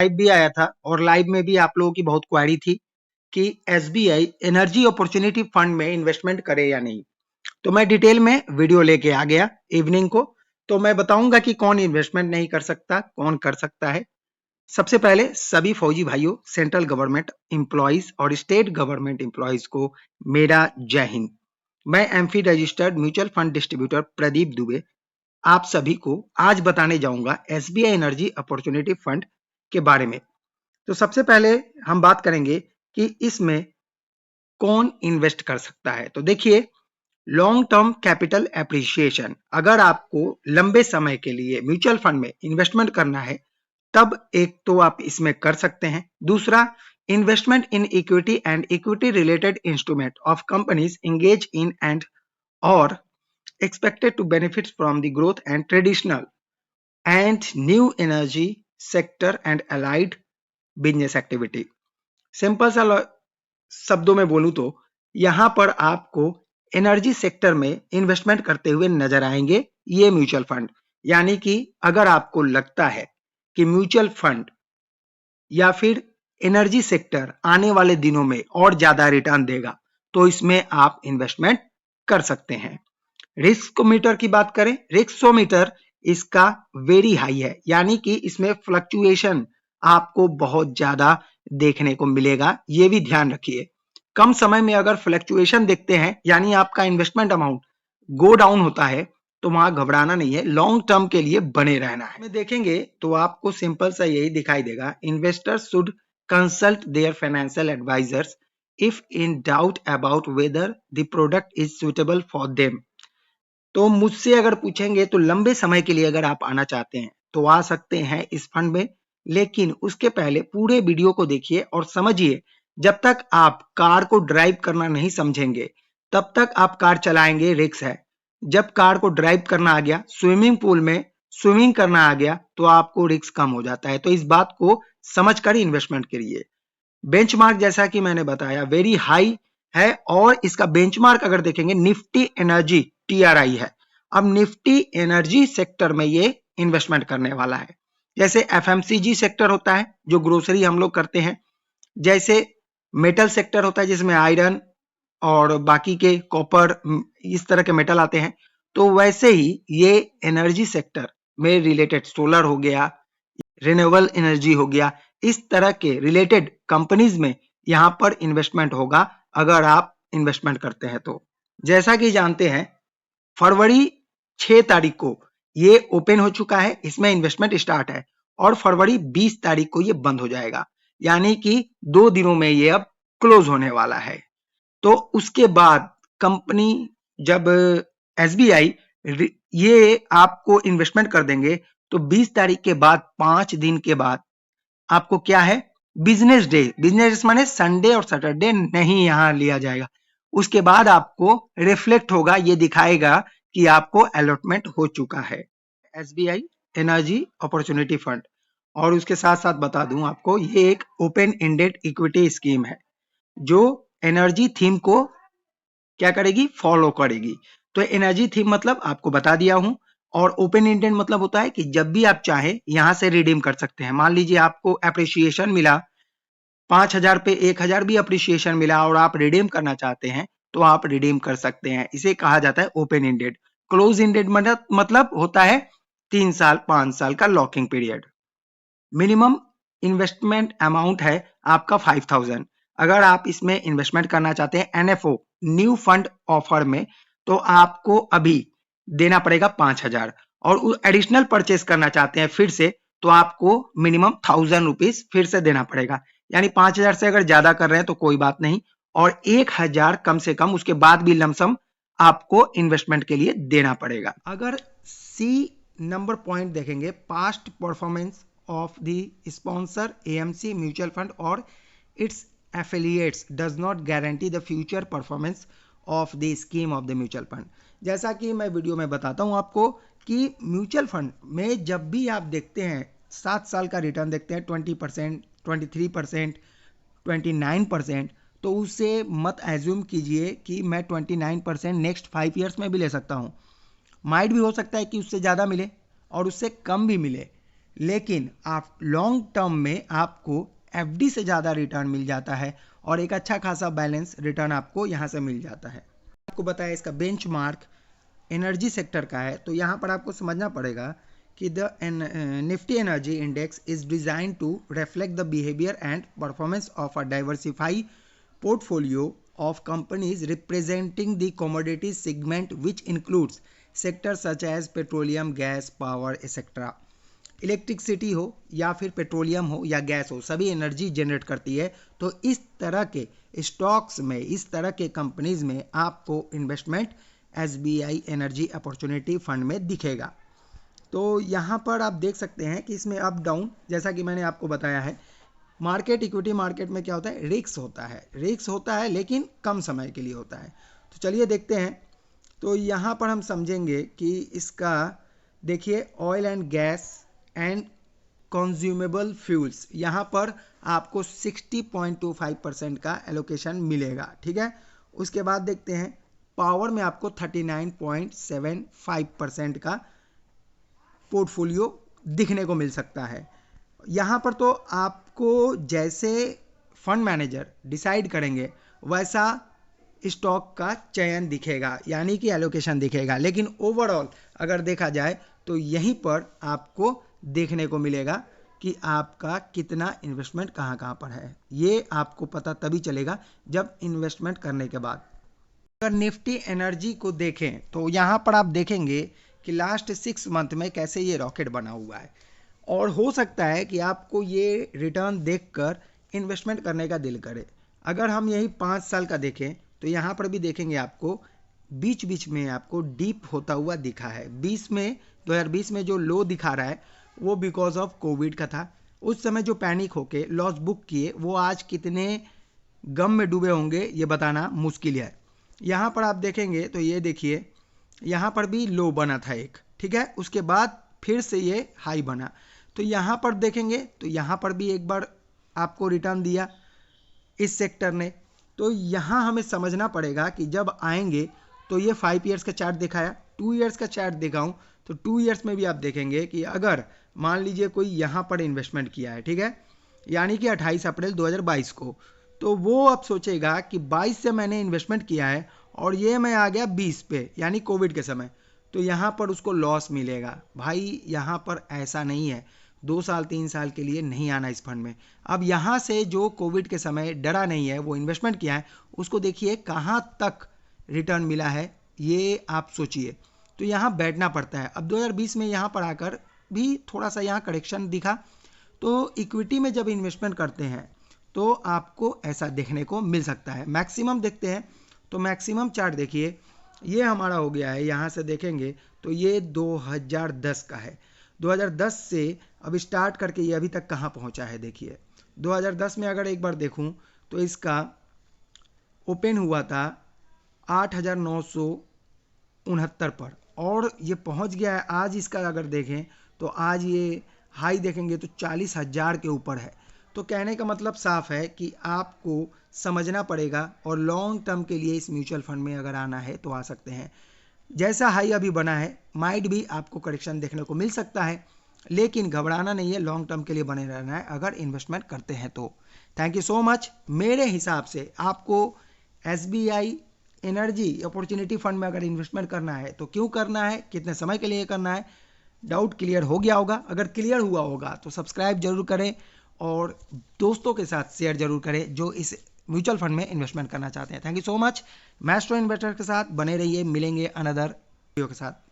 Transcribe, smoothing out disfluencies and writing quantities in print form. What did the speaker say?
Live भी आया था और लाइव में भी आप लोगों की बहुत क्वेरी थी कि एसबीआई एनर्जी अपॉर्चुनिटी फंड में इन्वेस्टमेंट करे या नहीं। तो मैं डिटेल में वीडियो लेके आ गया इवनिंग को। तो मैं बताऊंगा कि कौन इन्वेस्टमेंट नहीं कर सकता, कौन कर सकता है। सबसे पहले सभी फौजी भाइयों, सेंट्रल गवर्नमेंट एम्प्लॉइज और स्टेट गवर्नमेंट एम्प्लॉइज को मेरा जय हिंद। मैं AMFI registered mutual fund distributor Pradeep Dubey आप सभी को आज बताने जाऊंगा एसबीआई एनर्जी अपॉर्चुनिटी फंड के बारे में। तो सबसे पहले हम बात करेंगे कि इसमें कौन इन्वेस्ट कर सकता है। तो देखिए, लॉन्ग टर्म कैपिटल एप्रिसिएशन, अगर आपको लंबे समय के लिए म्यूचुअल फंड में इन्वेस्टमेंट करना है तब एक तो आप इसमें कर सकते हैं। दूसरा, investment in equity and equity related instrument of companies engage in and और expected to benefit from the growth and traditional and new energy sector and allied business activity। Simple सा शब्दों में बोलूं तो यहां पर आपको एनर्जी सेक्टर में इन्वेस्टमेंट करते हुए नजर आएंगे ये म्यूचुअल फंड। यानी कि अगर आपको लगता है कि म्यूचुअल फंड या फिर एनर्जी सेक्टर आने वाले दिनों में और ज्यादा रिटर्न देगा तो इसमें आप इन्वेस्टमेंट कर सकते हैं। रिस्कोमीटर की बात करें, रिस्कोमीटर इसका वेरी हाई है, यानी कि इसमें फ्लक्चुएशन आपको बहुत ज्यादा देखने को मिलेगा, ये भी ध्यान रखिए। कम समय में अगर फ्लक्चुएशन देखते हैं यानी आपका इन्वेस्टमेंट अमाउंट गो डाउन होता है तो वहां घबराना नहीं है, लॉन्ग टर्म के लिए बने रहना है। में देखेंगे तो आपको सिंपल सा यही दिखाई देगा, investors should consult their financial advisers if in doubt about whether the product is suitable for them. तो मुझसे अगर पूछेंगे तो लंबे समय के लिए अगर आप आना चाहते हैं तो आ सकते हैं इस फंड में, लेकिन उसके पहले पूरे वीडियो को देखिए और समझिए। जब तक आप कार को ड्राइव करना नहीं समझेंगे तब तक आप कार चलाएंगे रिस्क है। जब कार को ड्राइव करना आ गया, स्विमिंग पूल में स्विमिंग करना आ गया तो आपको रिस्क कम हो जाता है। तो इस बात को समझकर इन्वेस्टमेंट करिए। बेंचमार्क जैसा कि मैंने बताया वेरी हाई है और इसका बेंचमार्क अगर देखेंगे निफ्टी एनर्जी टीआरआई है। अब निफ्टी एनर्जी सेक्टर में ये इन्वेस्टमेंट करने वाला है। जैसे एफएमसीजी सेक्टर होता है जो ग्रोसरी हम लोग करते हैं, जैसे मेटल सेक्टर होता है जिसमें आयरन और बाकी के कॉपर इस तरह के मेटल आते हैं, तो वैसे ही ये एनर्जी सेक्टर में रिलेटेड सोलर हो गया, रिन्यूएबल एनर्जी हो गया, इस तरह के रिलेटेड कंपनीज में यहां पर इन्वेस्टमेंट होगा अगर आप इन्वेस्टमेंट करते हैं तो। जैसा कि जानते हैं फरवरी 6 तारीख को ये ओपन हो चुका है, इसमें इन्वेस्टमेंट स्टार्ट है और फरवरी 20 तारीख को ये बंद हो जाएगा, यानी कि 2 दिनों में ये अब क्लोज होने वाला है। तो उसके बाद कंपनी जब एसबीआई ये आपको इन्वेस्टमेंट कर देंगे तो 20 तारीख के बाद 5 दिन के बाद आपको क्या है, बिजनेस डे, बिजनेस माने संडे और सैटरडे नहीं यहां लिया जाएगा। उसके बाद आपको रिफ्लेक्ट होगा, ये दिखाएगा कि आपको अलॉटमेंट हो चुका है एसबीआई एनर्जी अपॉर्चुनिटी फंड। और उसके साथ साथ बता दूं आपको, ये एक ओपन एंडेड इक्विटी स्कीम है जो एनर्जी थीम को क्या करेगी, फॉलो करेगी। तो एनर्जी थीम मतलब आपको बता दिया हूं, और ओपन एंडेड मतलब होता है कि जब भी आप चाहें यहां से रिडीम कर सकते हैं। मान लीजिए आपको अप्रिसिएशन मिला 5,000 पे 1,000 भी अप्रिसिएशन मिला और आप रिडीम करना चाहते हैं तो आप रिडीम कर सकते हैं। इसे कहा जाता है ओपन एंडेड। क्लोज एंडेड मतलब होता है 3 साल 5 साल का locking period. Minimum investment amount है आपका 5,000। अगर आप इसमें इन्वेस्टमेंट करना चाहते हैं एनएफओ न्यू फंड ऑफर में तो आपको अभी देना पड़ेगा 5,000, और एडिशनल परचेस करना चाहते हैं फिर से तो आपको मिनिमम 1,000 रुपीज फिर से देना पड़ेगा। यानी 5,000 से अगर ज्यादा कर रहे हैं तो कोई बात नहीं, और 1,000 कम से कम उसके बाद भी लमसम आपको इन्वेस्टमेंट के लिए देना पड़ेगा। अगर सी नंबर पॉइंट देखेंगे, past performance of the sponsor AMC mutual fund or its affiliates does not guarantee the future performance of the scheme of the mutual fund। जैसा कि मैं वीडियो में बताता हूं आपको कि म्यूचुअल फंड में जब भी आप देखते हैं 7 साल का रिटर्न देखते हैं 20%, 23%, 29%, तो उससे मत एज्यूम कीजिए कि मैं 29% नेक्स्ट 5 ईयर्स में भी ले सकता हूं। माइट भी हो सकता है कि उससे ज़्यादा मिले और उससे कम भी मिले, लेकिन आप लॉन्ग टर्म में आपको एफडी से ज़्यादा रिटर्न मिल जाता है और एक अच्छा खासा बैलेंस रिटर्न आपको यहाँ से मिल जाता है। आपको बताया इसका बेंचमार्क एनर्जी सेक्टर का है, तो यहाँ पर आपको समझना पड़ेगा कि the Nifty energy index is design to reflect the behaviour and performance of a diversify portfolio of companies representing the commodity segment which includes sectors such as petroleum, gas, power, etc. Electricity हो या फिर petroleum हो या gas हो, सभी energy generate करती है। तो इस तरह के स्टॉक्स में, इस तरह के कंपनीज में आपको investment SBI energy opportunity fund में दिखेगा। तो यहाँ पर आप देख सकते हैं कि इसमें अप डाउन, जैसा कि मैंने आपको बताया है, मार्केट इक्विटी मार्केट में क्या होता है, रिस्क होता है लेकिन कम समय के लिए होता है। तो चलिए देखते हैं। तो यहाँ पर हम समझेंगे कि इसका देखिए oil and gas and consumable fuels, यहाँ पर आपको 60.25% का एलोकेशन मिलेगा, ठीक है। उसके बाद देखते हैं पावर में आपको 39.75% का पोर्टफोलियो दिखने को मिल सकता है। यहाँ पर तो आपको जैसे फंड मैनेजर डिसाइड करेंगे वैसा स्टॉक का चयन दिखेगा, यानी कि एलोकेशन दिखेगा। लेकिन ओवरऑल अगर देखा जाए तो यहीं पर आपको देखने को मिलेगा कि आपका कितना इन्वेस्टमेंट कहाँ कहाँ पर है। ये आपको पता तभी चलेगा जब इन्वेस्टमेंट करने के बाद। अगर निफ्टी एनर्जी को देखें तो यहाँ पर आप देखेंगे कि लास्ट 6 मंथ में कैसे ये रॉकेट बना हुआ है, और हो सकता है कि आपको ये रिटर्न देखकर इन्वेस्टमेंट करने का दिल करे। अगर हम यही 5 साल का देखें तो यहाँ पर भी देखेंगे आपको बीच बीच में आपको डीप होता हुआ दिखा है। 2020 में जो लो दिखा रहा है वो बिकॉज ऑफ कोविड का था। उस समय जो पैनिक होके लॉस बुक किए वो आज कितने गम में डूबे होंगे ये बताना मुश्किल है। यहाँ पर आप देखेंगे तो ये देखिए यहाँ पर भी लो बना था एक, ठीक है। उसके बाद फिर से ये हाई बना। तो यहाँ पर देखेंगे तो यहाँ पर भी एक बार आपको रिटर्न दिया इस सेक्टर ने। तो यहाँ हमें समझना पड़ेगा कि जब आएंगे तो ये 5 ईयर्स का चार्ट दिखाया, 2 ईयर्स का चार्ट दिखाऊं तो 2 ईयर्स में भी आप देखेंगे कि अगर मान लीजिए कोई यहाँ पर इन्वेस्टमेंट किया है, ठीक है, यानी कि 28 अप्रैल 2022 को, तो वो अब सोचेगा कि 22 से मैंने इन्वेस्टमेंट किया है और ये मैं आ गया 20 पे, यानी कोविड के समय, तो यहाँ पर उसको लॉस मिलेगा। भाई यहाँ पर ऐसा नहीं है, 2 साल 3 साल के लिए नहीं आना इस फंड में। अब यहाँ से जो कोविड के समय डरा नहीं है, वो इन्वेस्टमेंट किया है, उसको देखिए कहाँ तक रिटर्न मिला है, ये आप सोचिए। तो यहाँ बैठना पड़ता है। अब 2020 में यहाँ पर आकर भी थोड़ा सा यहाँ करेक्शन दिखा। तो इक्विटी में जब इन्वेस्टमेंट करते हैं तो आपको ऐसा देखने को मिल सकता है। मैक्सिमम देखते हैं तो मैक्सिमम चार्ट देखिए, ये हमारा हो गया है, यहाँ से देखेंगे तो ये 2010 का है। 2010 से अब स्टार्ट करके ये अभी तक कहाँ पहुँचा है देखिए। 2010 में अगर एक बार देखूँ तो इसका ओपन हुआ था 8,969 पर और ये पहुँच गया है आज, इसका अगर देखें तो आज ये हाई देखेंगे तो 40,000 के ऊपर है। तो कहने का मतलब साफ है कि आपको समझना पड़ेगा, और लॉन्ग टर्म के लिए इस म्यूचुअल फंड में अगर आना है तो आ सकते हैं। जैसा हाई अभी बना है माइट भी आपको करेक्शन देखने को मिल सकता है, लेकिन घबराना नहीं है, लॉन्ग टर्म के लिए बने रहना है अगर इन्वेस्टमेंट करते हैं तो। Thank you so much. मेरे हिसाब से आपको एसबीआई एनर्जी अपॉर्चुनिटी फंड में अगर इन्वेस्टमेंट करना है तो क्यों करना है, कितने समय के लिए करना है, डाउट क्लियर हो गया होगा। अगर क्लियर हुआ होगा तो सब्सक्राइब जरूर करें और दोस्तों के साथ शेयर जरूर करें जो इस म्यूचुअल फंड में इन्वेस्टमेंट करना चाहते हैं। Thank you so much. Maestro investor के साथ बने रहिए, मिलेंगे अनदर वीडियो के साथ।